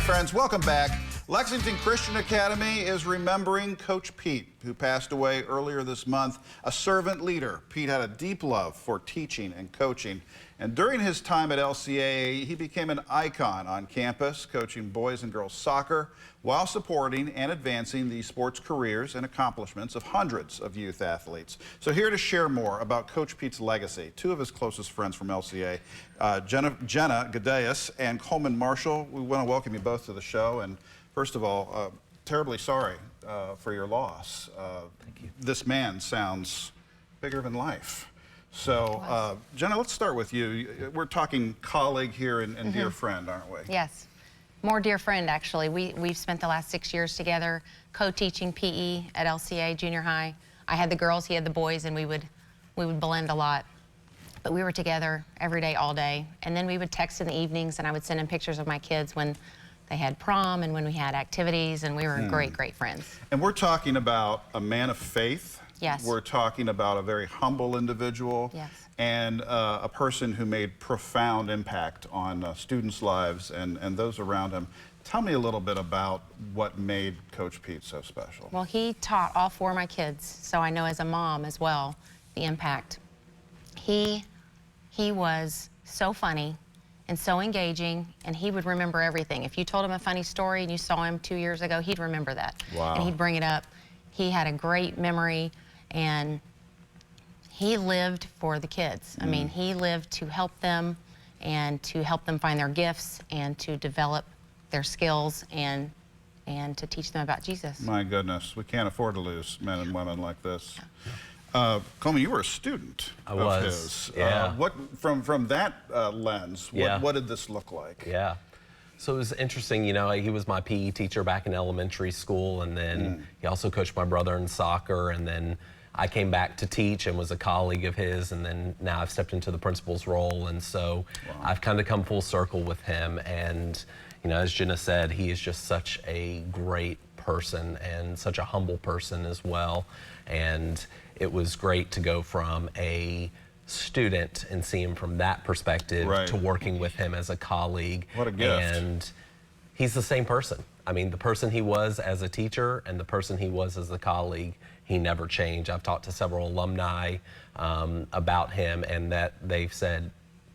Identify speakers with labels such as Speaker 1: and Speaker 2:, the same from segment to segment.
Speaker 1: friends, welcome back. Lexington Christian Academy is remembering Coach Pete, who passed away earlier this month. A servant leader, Pete had a deep love for teaching and coaching. And during his time at LCA, he became an icon on campus, coaching boys and girls soccer while supporting and advancing the sports careers and accomplishments of hundreds of youth athletes. So here to share more about Coach Pete's legacy, two of his closest friends from LCA, Jenna Gadeas and Coleman Marshall. We want to welcome you both to the show. And first of all, terribly sorry for your loss.
Speaker 2: Thank you.
Speaker 1: This man sounds bigger than life. So, Jenna, let's start with you. We're talking colleague here and dear friend, aren't we?
Speaker 3: Yes. More dear friend, actually. We've spent the last 6 years together co-teaching PE at LCA Junior High. I had the girls, he had the boys, and we would blend a lot. But we were together every day, all day. And then we would text in the evenings, and I would send him pictures of my kids when they had prom and when we had activities, and we were great, great friends.
Speaker 1: And we're talking about a man of faith.
Speaker 3: Yes.
Speaker 1: We're talking about a very humble individual.
Speaker 3: Yes.
Speaker 1: And a person who made profound impact on students' lives and those around him. Tell me a little bit about what made Coach Pete so special.
Speaker 3: Well, he taught all 4 of my kids, so I know as a mom as well the impact. He was so funny and so engaging, and he would remember everything. If you told him a funny story and you saw him 2 years ago, he'd remember that.
Speaker 1: Wow.
Speaker 3: And he'd bring it up. He had a great memory, and he lived for the kids. I mean, he lived to help them and to help them find their gifts and to develop their skills and to teach them about Jesus.
Speaker 1: My goodness, we can't afford to lose men and women like this. Coleman, you were a student of his.
Speaker 2: Yeah.
Speaker 1: What from that lens, what did this look like?
Speaker 2: Yeah. So it was interesting, you know, he was my PE teacher back in elementary school, and then he also coached my brother in soccer, and then I came back to teach and was a colleague of his, and then now I've stepped into the principal's role, and so I've kind of come full circle with him. And, you know, as Jenna said, he is just such a great person and such a humble person as well. And it was great to go from a student and see him from that perspective to working with him as a colleague.
Speaker 1: What a gift.
Speaker 2: And he's the same person. I mean, the person he was as a teacher and the person he was as a colleague, he never changed. I've talked to several alumni about him, and that they've said,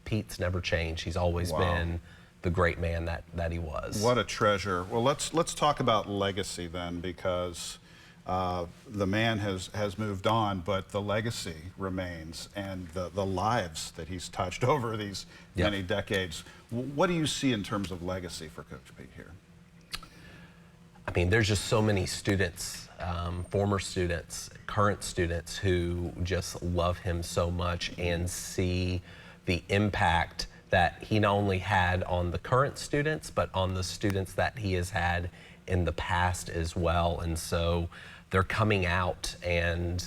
Speaker 2: Pete's never changed. He's always been the great man that he was.
Speaker 1: What a treasure. Well, let's talk about legacy then, because the man has moved on, but the legacy remains, and the lives that he's touched over these many decades. What do you see in terms of legacy for Coach Pete here?
Speaker 2: I mean, there's just so many students, former students, current students, who just love him so much and see the impact that he not only had on the current students, but on the students that he has had in the past as well. And so they're coming out, and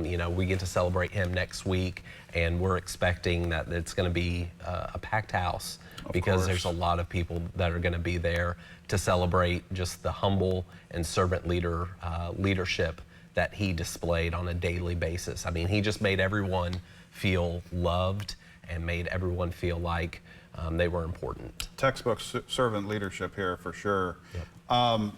Speaker 2: you know, we get to celebrate him next week, and we're expecting that it's going to be a packed house, because there's a lot of people that are going to be there to celebrate just the humble and servant leadership that he displayed on a daily basis. I mean, he just made everyone feel loved and made everyone feel like they were important.
Speaker 1: Textbook servant leadership here for sure.
Speaker 2: Yep.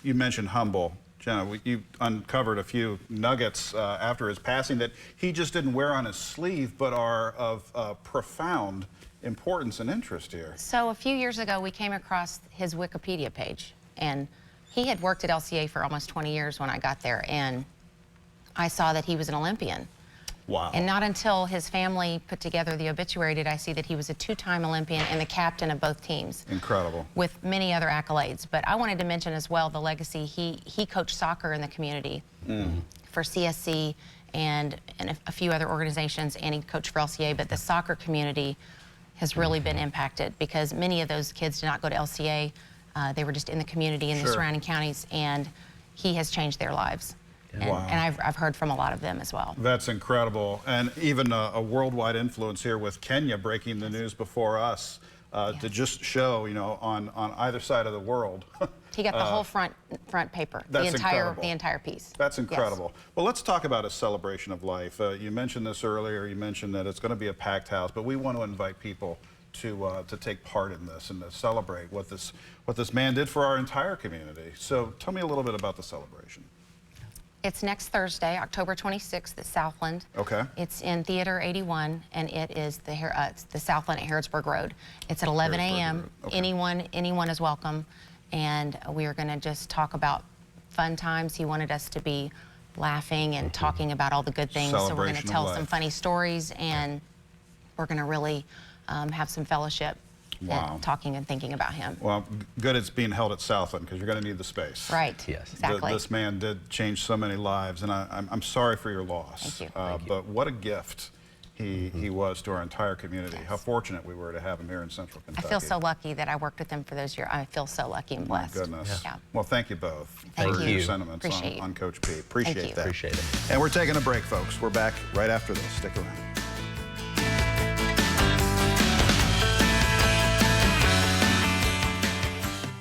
Speaker 1: You mentioned humble. Jenna, you uncovered a few nuggets after his passing that he just didn't wear on his sleeve, but are of profound importance and interest here.
Speaker 3: So a few years ago, we came across his Wikipedia page, and he had worked at LCA for almost 20 years when I got there, and I saw that he was an Olympian.
Speaker 1: Wow.
Speaker 3: And not until his family put together the obituary did I see that he was a 2-time Olympian and the captain of both teams.
Speaker 1: Incredible.
Speaker 3: With many other accolades. But I wanted to mention as well the legacy. He coached soccer in the community for CSC and a few other organizations, and he coached for LCA, but the soccer community has really been impacted, because many of those kids did not go to LCA. They were just in the community in the surrounding counties, and he has changed their lives. And, and I've heard from a lot of them as well.
Speaker 1: That's incredible. And even a worldwide influence here with Kenya breaking the news before us to just show, you know, on either side of the world.
Speaker 3: He got the whole front paper,
Speaker 1: the
Speaker 3: entire piece.
Speaker 1: That's incredible. Yes. Well, let's talk about a celebration of life. You mentioned this earlier. You mentioned that it's going to be a packed house, but we want to invite people to take part in this and to celebrate what this man did for our entire community. So tell me a little bit about the celebration.
Speaker 3: It's next Thursday, October 26th at Southland.
Speaker 1: Okay.
Speaker 3: It's in Theater 81, and it is it's the Southland at Harrodsburg Road. It's at 11 a.m.
Speaker 1: Okay.
Speaker 3: Anyone is welcome, and we are going to just talk about fun times. He wanted us to be laughing and talking about all the good things. So we're going to
Speaker 1: Celebration of
Speaker 3: tell
Speaker 1: life.
Speaker 3: some funny stories, and we're going to really have some fellowship.
Speaker 1: Wow.
Speaker 3: And talking and thinking about him.
Speaker 1: Well, good it's being held at Southland because you're going to need the space.
Speaker 3: Right.
Speaker 2: Yes.
Speaker 3: Exactly.
Speaker 1: This man did change so many lives, and I'm sorry for your loss.
Speaker 3: Thank you.
Speaker 1: But what a gift he was to our entire community.
Speaker 3: Yes.
Speaker 1: How fortunate we were to have him here in Central
Speaker 3: I
Speaker 1: Kentucky.
Speaker 3: feel so lucky that I worked with him for those years. I feel so lucky and
Speaker 1: My
Speaker 3: blessed.
Speaker 1: goodness.
Speaker 3: Yeah.
Speaker 1: Well, thank you both
Speaker 3: Thank
Speaker 1: for
Speaker 3: you.
Speaker 1: your sentiments
Speaker 3: Appreciate you.
Speaker 1: on Coach Pete. Appreciate
Speaker 3: you.
Speaker 1: that.
Speaker 2: Appreciate it.
Speaker 1: And we're taking a break, folks. We're back right after this. Stick around.